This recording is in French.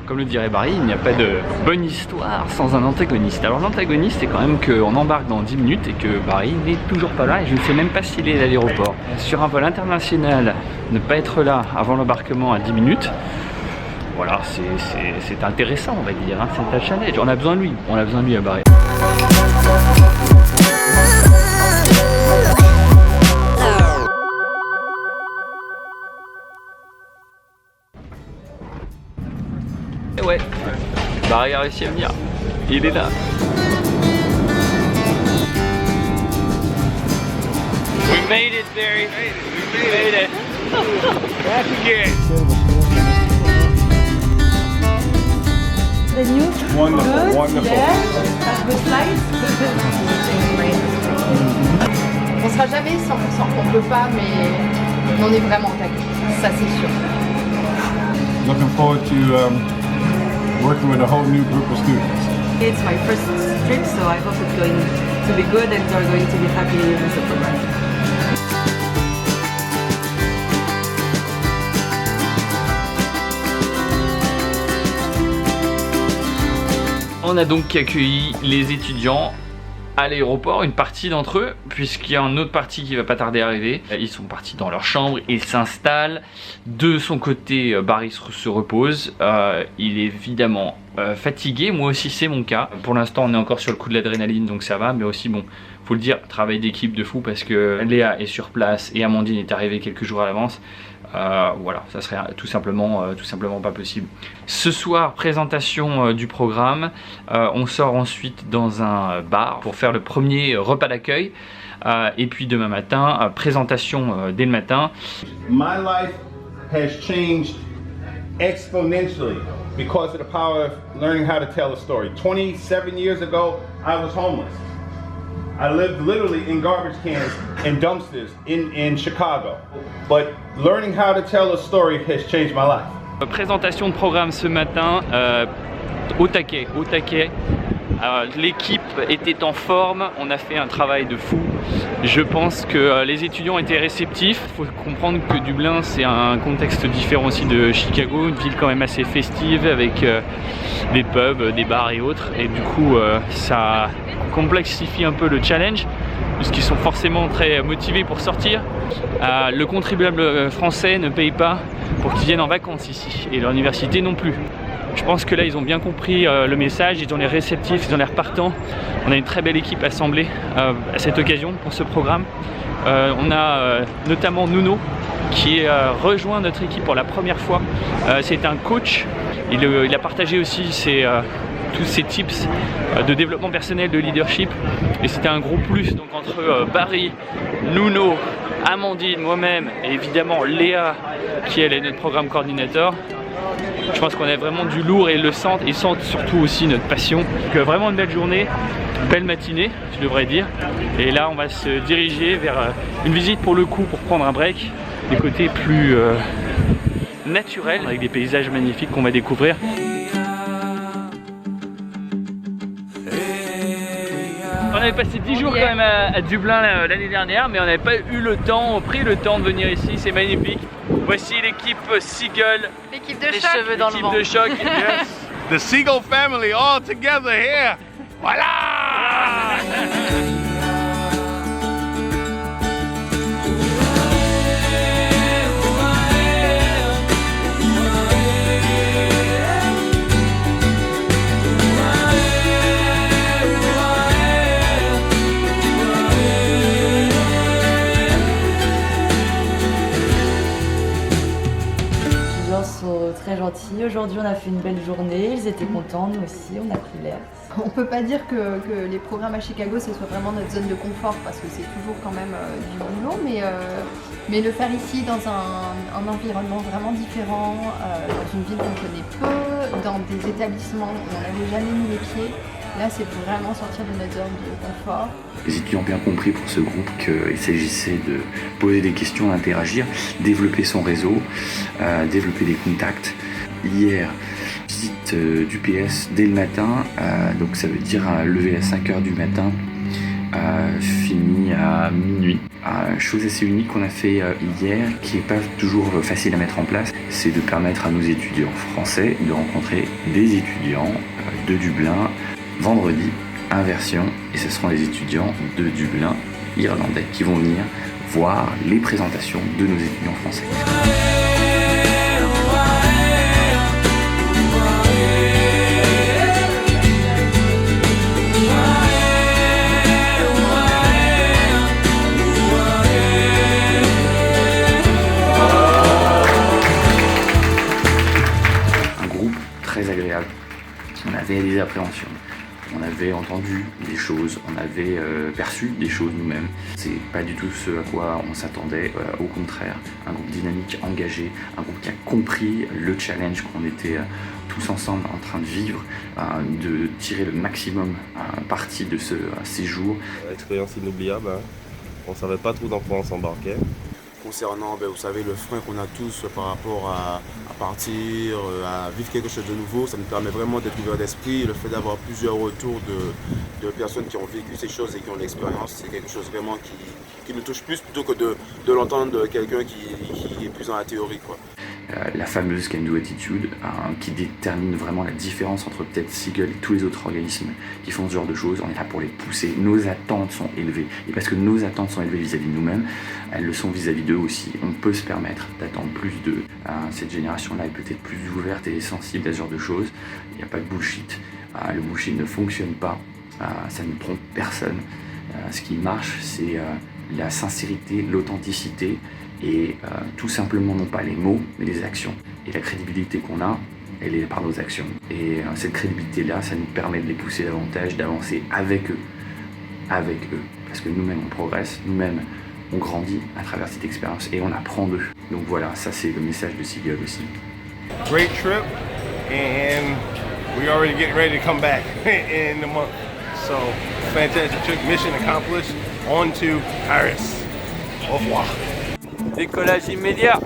comme le dirait Barry, il n'y a pas de bonne histoire sans un antagoniste. Alors l'antagoniste c'est quand même qu'on embarque dans 10 minutes et que Barry n'est toujours pas là et je ne sais même pas s'il est à l'aéroport. Sur un vol international, ne pas être là avant l'embarquement à 10 minutes, voilà, c'est intéressant on va dire, hein, c'est un challenge, on a besoin de lui à Barry. Et ouais, Barry a réussi à venir, il est là. We made it, Barry. We made it. Back again. The news? Wonderful, Good. wonderful. Yeah. Good flight. On sera jamais 100%, on peut pas, mais on est vraiment taqué, ça c'est sûr. Looking forward to working with a whole new group of students. It's my first trip, so I hope it's going to be good and they're going to be happy with the program. On a donc accueilli les étudiants à l'aéroport, une partie d'entre eux, puisqu'il y a une autre partie qui va pas tarder à arriver. Ils sont partis dans leur chambre, ils s'installent. De son côté, Barry se repose. Il est évidemment fatigué, moi aussi c'est mon cas. Pour l'instant on est encore sur le coup de l'adrénaline donc ça va, mais aussi bon, faut le dire, travail d'équipe de fou parce que Léa est sur place et Amandine est arrivée quelques jours à l'avance. Voilà, ça serait tout simplement pas possible. Ce soir, présentation du programme. On sort ensuite dans un bar pour faire le premier repas d'accueil. Et puis demain matin, présentation dès le matin. My life has changed exponentially because of the power of learning how to tell a story. 27 years ago, I was homeless. I lived literally in garbage cans and dumpsters in Chicago. But learning how to tell a story has changed my life. Présentation de programme ce matin, au taquet. L'équipe était en forme, on a fait un travail de fou. Je pense que les étudiants étaient réceptifs. Il faut comprendre que Dublin c'est un contexte différent aussi de Chicago, une ville quand même assez festive avec des pubs, des bars et autres. Et du coup ça complexifie un peu le challenge puisqu'ils sont forcément très motivés pour sortir. Le contribuable français ne paye pas pour qu'ils viennent en vacances ici et l'université non plus. Je pense que là ils ont bien compris le message, ils ont l'air réceptifs, ils ont l'air partants. On a une très belle équipe assemblée à cette occasion pour ce programme. On a notamment Nuno qui a rejoint notre équipe pour la première fois. C'est un coach, il a partagé aussi tous ses tips de développement personnel, de leadership et c'était un gros plus donc entre Barry, Nuno, Amandine, moi-même et évidemment Léa qui elle est notre programme coordinateur. Je pense qu'on a vraiment du lourd et ils le sentent, ils sentent surtout aussi notre passion. Donc vraiment une belle journée, belle matinée je devrais dire. Et là on va se diriger vers une visite pour le coup pour prendre un break, des côtés plus naturels avec des paysages magnifiques qu'on va découvrir. On avait passé 10 jours quand même à Dublin l'année dernière, mais on n'avait pas pris le temps de venir ici, c'est magnifique. Voici l'équipe Seagull, L'équipe de les choc. cheveux dans le vent. De choc. Yes, the Seagull family all together here. Voilà! Les gens sont très gentils. Aujourd'hui, on a fait une belle journée. Ils étaient contents, nous aussi. On a pris l'air. On peut pas dire que les programmes à Chicago ce soit vraiment notre zone de confort parce que c'est toujours quand même du boulot, mais le faire ici dans un environnement vraiment différent, dans une ville qu'on connaît peu, dans des établissements où on n'avait jamais mis les pieds, là c'est vraiment sortir de notre zone de confort. Les étudiants ont bien compris pour ce groupe qu'il s'agissait de poser des questions, d'interagir, développer son réseau, développer des contacts. Hier, visite du PS dès le matin, donc ça veut dire lever à 5 h du matin fini à minuit. Chose assez unique qu'on a fait hier, qui n'est pas toujours facile à mettre en place, c'est de permettre à nos étudiants français de rencontrer des étudiants de Dublin vendredi, inversion, et ce seront les étudiants de Dublin irlandais qui vont venir voir les présentations de nos étudiants français. Un groupe très agréable. On avait des appréhensions. On avait entendu des choses, on avait perçu des choses nous-mêmes. C'est pas du tout ce à quoi on s'attendait, au contraire. Un groupe dynamique, engagé, un groupe qui a compris le challenge qu'on était tous ensemble en train de vivre, de tirer le maximum parti de ce séjour. Expérience inoubliable, hein. On savait pas trop dans quoi on s'embarquait. Concernant, vous savez, le frein qu'on a tous par rapport à partir, à vivre quelque chose de nouveau, ça nous permet vraiment d'être ouverts d'esprit. Le fait d'avoir plusieurs retours de personnes qui ont vécu ces choses et qui ont l'expérience, c'est quelque chose vraiment qui nous touche plus plutôt que de l'entendre de quelqu'un qui est plus dans la théorie, quoi. La fameuse can-do attitude qui détermine vraiment la différence entre peut-être Seagull et tous les autres organismes qui font ce genre de choses. On est là pour les pousser, nos attentes sont élevées. Et parce que nos attentes sont élevées vis-à-vis de nous-mêmes, elles le sont vis-à-vis d'eux aussi. On peut se permettre d'attendre plus d'eux. Cette génération-là est peut-être plus ouverte et sensible à ce genre de choses. Il n'y a pas de bullshit. Le bullshit ne fonctionne pas. Ça ne trompe personne. Ce qui marche, c'est la sincérité, l'authenticité, et tout simplement non pas les mots mais les actions. Et la crédibilité qu'on a, elle est par nos actions, et cette crédibilité là, ça nous permet de les pousser davantage, d'avancer avec eux, parce que nous-mêmes on progresse, nous-mêmes on grandit à travers cette expérience et on apprend d'eux. Donc voilà, ça c'est le message de Seagull aussi. Great trip, and we already getting ready to come back in the month. So fantastic trip, mission accomplished. On to Paris. Au revoir. Décollage immédiat.